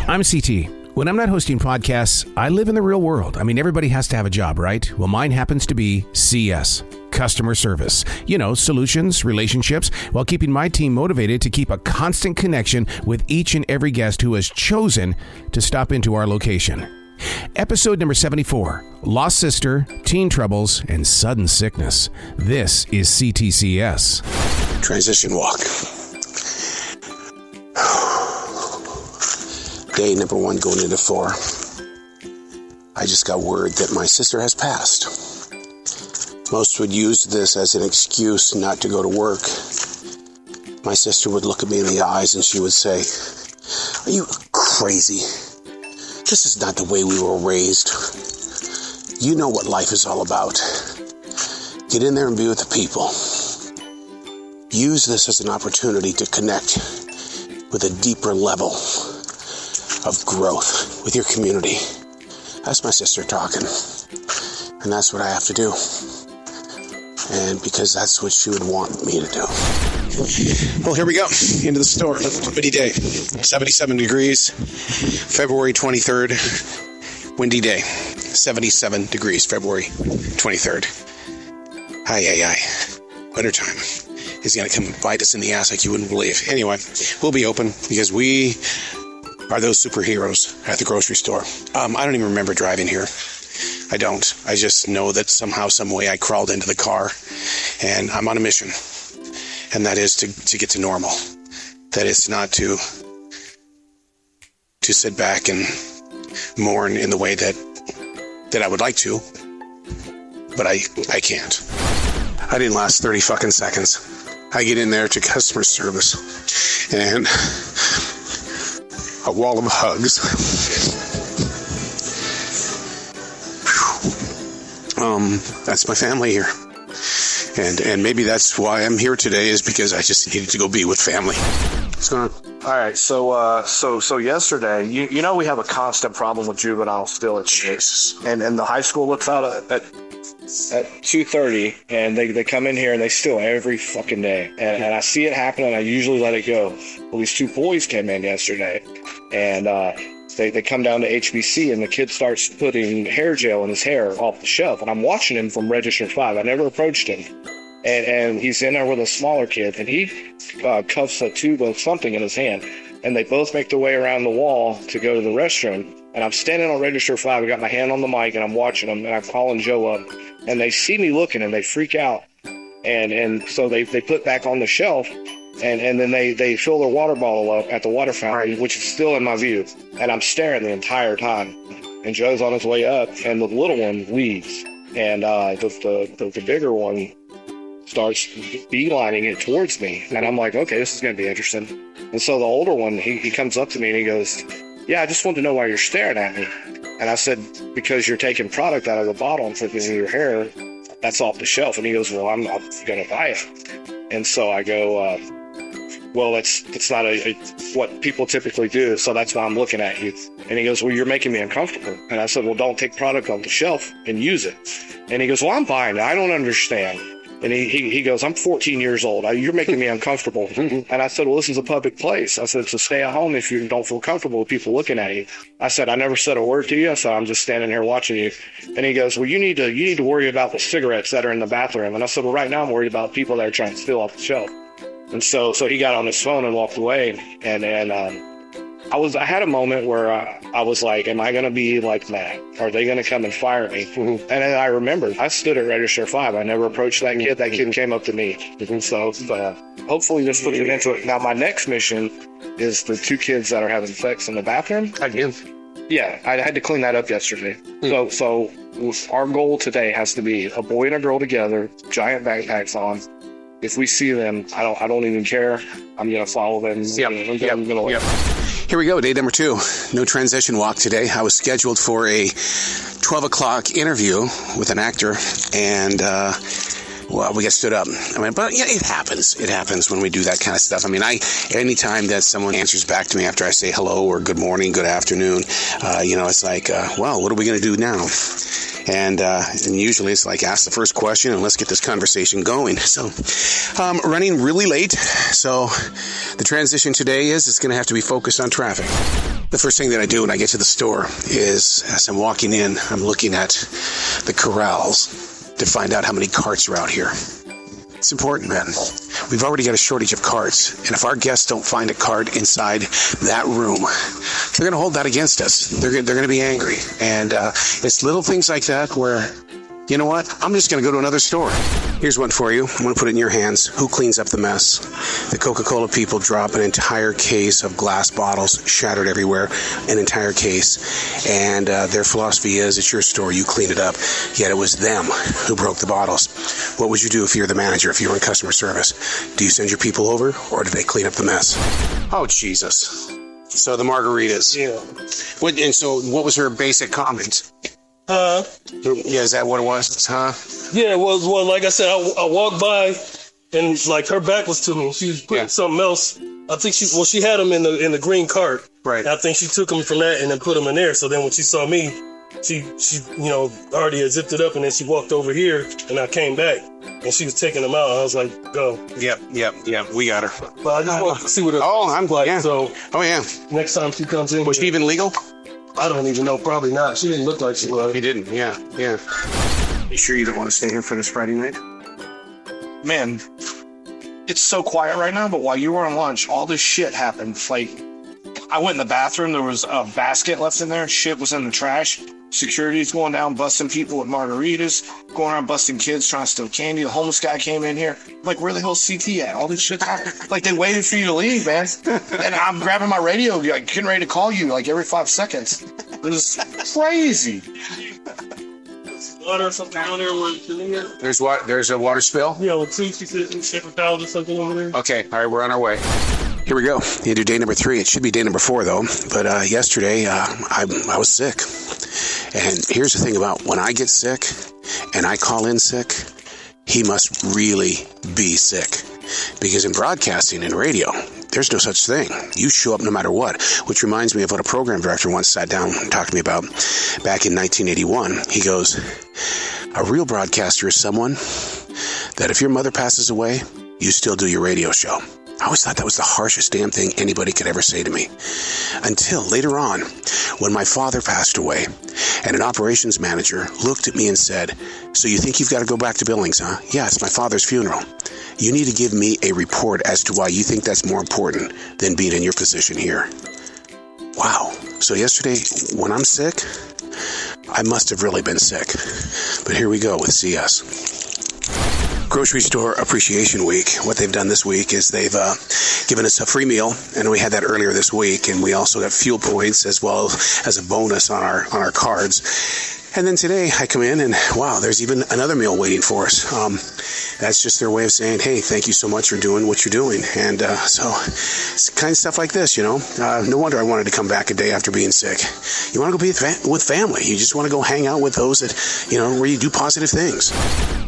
I'm CT. When I'm not hosting podcasts, I live in the real world. I mean, everybody has to have a job, right? Well, mine happens to be CS, customer service. You know, solutions, relationships, while keeping my team motivated to keep a constant connection with each and every guest who has chosen to stop into our location. Episode number 74, Lost Sister, Teen Troubles, and Sudden Sickness. This is C.T.C.S. Transition walk. Day number 1 going into 4. I just got word that my sister has passed. Most would use this as an excuse not to go to work. My sister would look at me in the eyes and she would say, "Are you crazy? This is not the way we were raised. You know what life is all about. Get in there and be with the people. Use this as an opportunity to connect with a deeper level of growth with your community." That's my sister talking. And that's what I have to do. And because that's what she would want me to do. Well, here we go. Into the store. Windy day. 77 degrees. February 23rd. Windy day. 77 degrees. February 23rd. Ay. Wintertime is going to come and bite us in the ass like you wouldn't believe. Anyway, we'll be open because we are those superheroes at the grocery store. I don't even remember driving here. I don't. I just know that somehow, some way I crawled into the car and I'm on a mission. And that is to get to normal. That is not to sit back and mourn in the way that I would like to. But I can't. I didn't last 30 fucking seconds. I get in there to customer service and a wall of hugs. That's my family here. And maybe that's why I'm here today, is because I just needed to go be with family. What's going on? All right, so yesterday, you know we have a constant problem with juveniles still at Jesus, and the high school looks out at 2:30, and they come in here and they steal every fucking day, and I see it happen, and I usually let it go. Well, these 2 boys came in yesterday, and they come down to HBC, and the kid starts putting hair gel in his hair off the shelf, and I'm watching him from register 5. I never approached him, and he's in there with a smaller kid, and he cuffs a tube of something in his hand, and they both make their way around the wall to go to the restroom, and I'm standing on register 5. I got my hand on the mic, and I'm watching them, and I'm calling Joe up, and they see me looking, and they freak out, and so they put back on the shelf. And then they fill their water bottle up at the water fountain, which is still in my view. And I'm staring the entire time. And Joe's on his way up, and the little one leaves. And the bigger one starts beelining it towards me. And I'm like, okay, this is going to be interesting. And so the older one, he comes up to me and he goes, "Yeah, I just wanted to know why you're staring at me." And I said, "Because you're taking product out of the bottle and putting it in your hair. That's off the shelf." And he goes, "Well, I'm going to buy it." And so I go, "Well, it's not what people typically do, so that's why I'm looking at you." And he goes, "Well, you're making me uncomfortable." And I said, "Well, don't take product off the shelf and use it." And he goes, "Well, I'm buying it. I don't understand." And he goes, "I'm 14 years old. You're making me uncomfortable." And I said, "Well, this is a public place." I said, "So stay at home if you don't feel comfortable with people looking at you." I said, "I never said a word to you." I said, "I'm just standing here watching you." And he goes, "Well, you need to worry about the cigarettes that are in the bathroom." And I said, "Well, right now I'm worried about people that are trying to steal off the shelf." And so he got on his phone and walked away. And I had a moment where I was like, am I going to be like Matt? Are they going to come and fire me? And then I remembered, I stood at register 5. I never approached that kid. That kid came up to me. So hopefully this puts it into it. Now, my next mission is the 2 kids that are having sex in the bathroom. Again? Yeah, I had to clean that up yesterday. So our goal today has to be a boy and a girl together, giant backpacks on. If we see them, I don't even care. I'm going to follow them. Yep. Here we go, day number 2. No transition walk today. I was scheduled for a 12 o'clock interview with an actor, and well, we got stood up. I mean, but yeah, it happens. It happens when we do that kind of stuff. I mean, anytime that someone answers back to me after I say hello or good morning, good afternoon, it's like, well, what are we going to do now? And usually it's like, ask the first question and let's get this conversation going. So running really late. So the transition today is it's going to have to be focused on traffic. The first thing that I do when I get to the store is, as I'm walking in, I'm looking at the corrals to find out how many carts are out here. It's important, man. We've already got a shortage of carts, and if our guests don't find a cart inside that room, they're going to hold that against us. They're going to be angry. And it's little things like that where, you know what? I'm just going to go to another store. Here's one for you. I'm going to put it in your hands. Who cleans up the mess? The Coca-Cola people drop an entire case of glass bottles shattered everywhere, an entire case. And their philosophy is, it's your store, you clean it up. Yet it was them who broke the bottles. What would you do if you're the manager, if you were in customer service? Do you send your people over, or do they clean up the mess? Oh, Jesus. So the margaritas. Yeah. And so what was her basic comment? Yeah, is that what it was? Huh? Yeah, it was. Well, like I said, I walked by, and like her back was to me. She was putting something else. I think she had them in the green cart. Right. I think she took them from that and then put them in there. So then when she saw me, she already had zipped it up, and then she walked over here, and I came back, and she was taking them out. I was like, go. Yep, we got her. But I just want to see what it I'm like. Yeah. So next time she comes in, was she even legal? I don't even know. Probably not. She didn't look like she was. He didn't. Yeah. You sure you don't want to stay here for this Friday night? Man, it's so quiet right now, but while you were on lunch, all this shit happened. Like, I went in the bathroom, there was a basket left in there, shit was in the trash. Security's going down, busting people with margaritas, going around busting kids, trying to steal candy. The homeless guy came in here. Like, where the hell's CT at? All this shit's happening. Like, they waited for you to leave, man. And I'm grabbing my radio, like, getting ready to call you, like, every 5 seconds. It was crazy. Water or something down there where it's There's what? There's a water spill? Yeah, with two, she said some paper towels or something over there. Okay, all right, we're on our way. Here we go. You do day number 3. It should be day number 4, though. But yesterday, I was sick. And here's the thing about when I get sick and I call in sick, he must really be sick. Because in broadcasting and radio, there's no such thing. You show up no matter what, which reminds me of what a program director once sat down and talked to me about back in 1981. He goes, a real broadcaster is someone that if your mother passes away, you still do your radio show. I always thought that was the harshest damn thing anybody could ever say to me. Until later on, when my father passed away, and an operations manager looked at me and said, so you think you've got to go back to Billings, huh? Yeah, it's my father's funeral. You need to give me a report as to why you think that's more important than being in your position here. Wow. So yesterday, when I'm sick, I must have really been sick. But here we go with CS. Grocery Store Appreciation Week. What they've done this week is they've given us a free meal, and we had that earlier this week, and we also got fuel points as well as a bonus on our cards. And then today I come in and wow, there's even another meal waiting for us. That's just their way of saying, hey, thank you so much for doing what you're doing. And so it's kind of stuff like this, you know. No wonder I wanted to come back a day after being sick. You want to go be with family. You just want to go hang out with those that, you know, where you do positive things.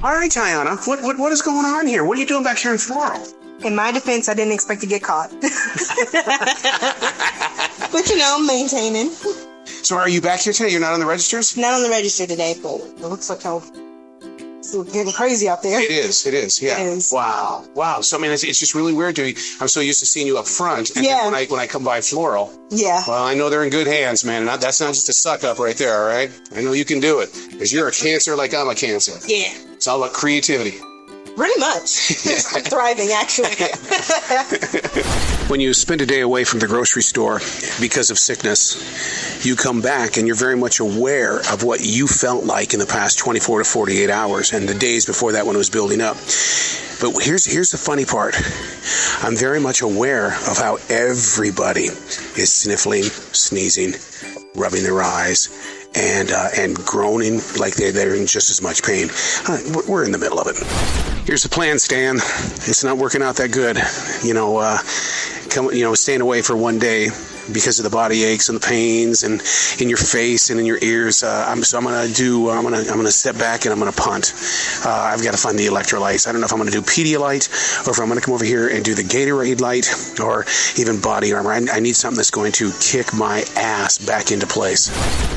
All right, Tiana, what is going on here? What are you doing back here in Floral? In my defense, I didn't expect to get caught. But, you know, I'm maintaining. So are you back here today? You're not on the registers? Not on the register today, but it looks like it's getting crazy out there. It is, yeah. It is. Wow. So, I mean, it's just really weird to me. I'm so used to seeing you up front. And yeah. then when I come by Floral. Yeah. Well, I know they're in good hands, man. That's not just a suck up right there, all right? I know you can do it. Because you're a cancer like I'm a cancer. Yeah. It's all about creativity. Pretty much. I'm thriving, actually. When you spend a day away from the grocery store because of sickness, you come back and you're very much aware of what you felt like in the past 24 to 48 hours and the days before that when it was building up. But here's the funny part. I'm very much aware of how everybody is sniffling, sneezing, rubbing their eyes, and groaning like they're in just as much pain. We're in the middle of it. Here's the plan, Stan. It's not working out that good. Staying away for one day because of the body aches and the pains and in your face and in your ears. I'm gonna step back and I'm gonna punt. I've got to find the electrolytes. I don't know if I'm gonna do Pedialyte or if I'm gonna come over here and do the Gatorade Light or even Body Armor. I need something that's going to kick my ass back into place.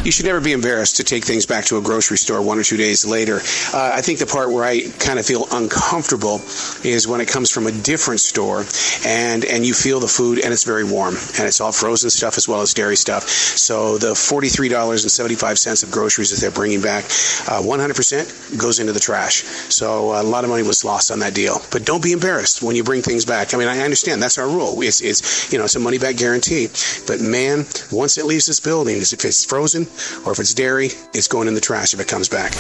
You should never be embarrassed to take things back to a grocery store 1 or 2 days later. I think the part where I kind of feel uncomfortable is when it comes from a different store and you feel the food and it's very warm and it's all frozen frozen stuff as well as dairy stuff. So the $43.75 of groceries that they're bringing back, 100% goes into the trash. So a lot of money was lost on that deal. But don't be embarrassed when you bring things back. I mean, I understand that's our rule. It's a money back guarantee. But man, once it leaves this building, if it's frozen or if it's dairy, it's going in the trash if it comes back.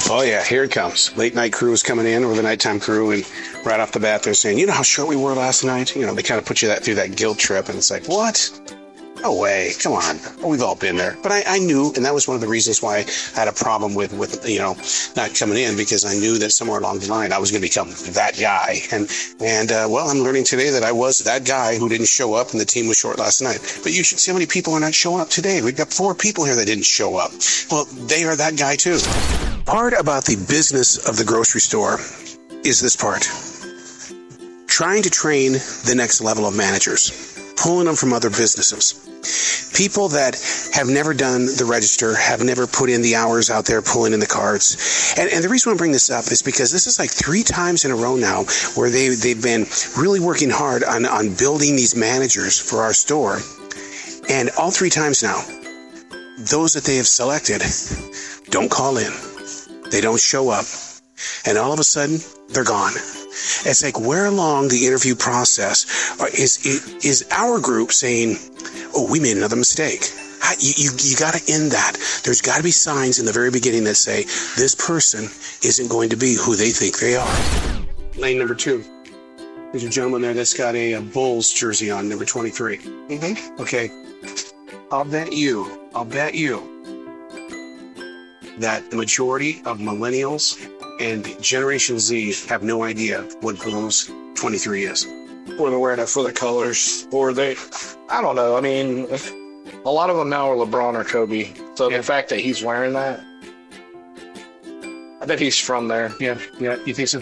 Oh yeah, here it comes. Late night crew is coming in, or the nighttime crew, and right off the bat they're saying, you know how short we were last night? You know, they kind of put you through that guilt trip, and it's like, what? No way, come on. Well, we've all been there. But I knew, and that was one of the reasons why I had a problem with not coming in, because I knew that somewhere along the line I was going to become that guy. And well, I'm learning today that I was that guy who didn't show up and the team was short last night. But you should see how many people are not showing up today. We've got 4 people here that didn't show up. Well, they are that guy too. Part about the business of the grocery store is this part. Trying to train the next level of managers, pulling them from other businesses. People that have never done the register, have never put in the hours out there pulling in the carts. And the reason I bring this up is because this is like 3 times in a row now where they've been really working hard on building these managers for our store. And all 3 times now, those that they have selected don't call in. They don't show up. And all of a sudden, they're gone. It's like, where along the interview process is our group saying, oh, we made another mistake? You got to end that. There's got to be signs in the very beginning that say, this person isn't going to be who they think they are. Lane number 2. There's a gentleman there that's got a Bulls jersey on, number 23. Mm-hmm. Okay. I'll bet you that the majority of millennials and Generation Z have no idea what Bulls 23 is. Or they're wearing it for the colors, or I don't know. I mean, a lot of them now are LeBron or Kobe. So The fact that he's wearing that, I bet he's from there. Yeah, you think so?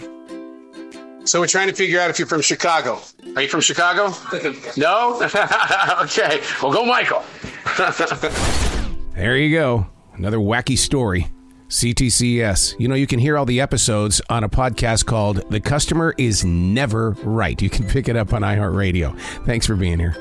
So we're trying to figure out if you're from Chicago. Are you from Chicago? No? Okay, well, go Michael. There you go. Another wacky story. C.T.C.S. You know, you can hear all the episodes on a podcast called The Customer Is Never Right. You can pick it up on iHeartRadio. Thanks for being here.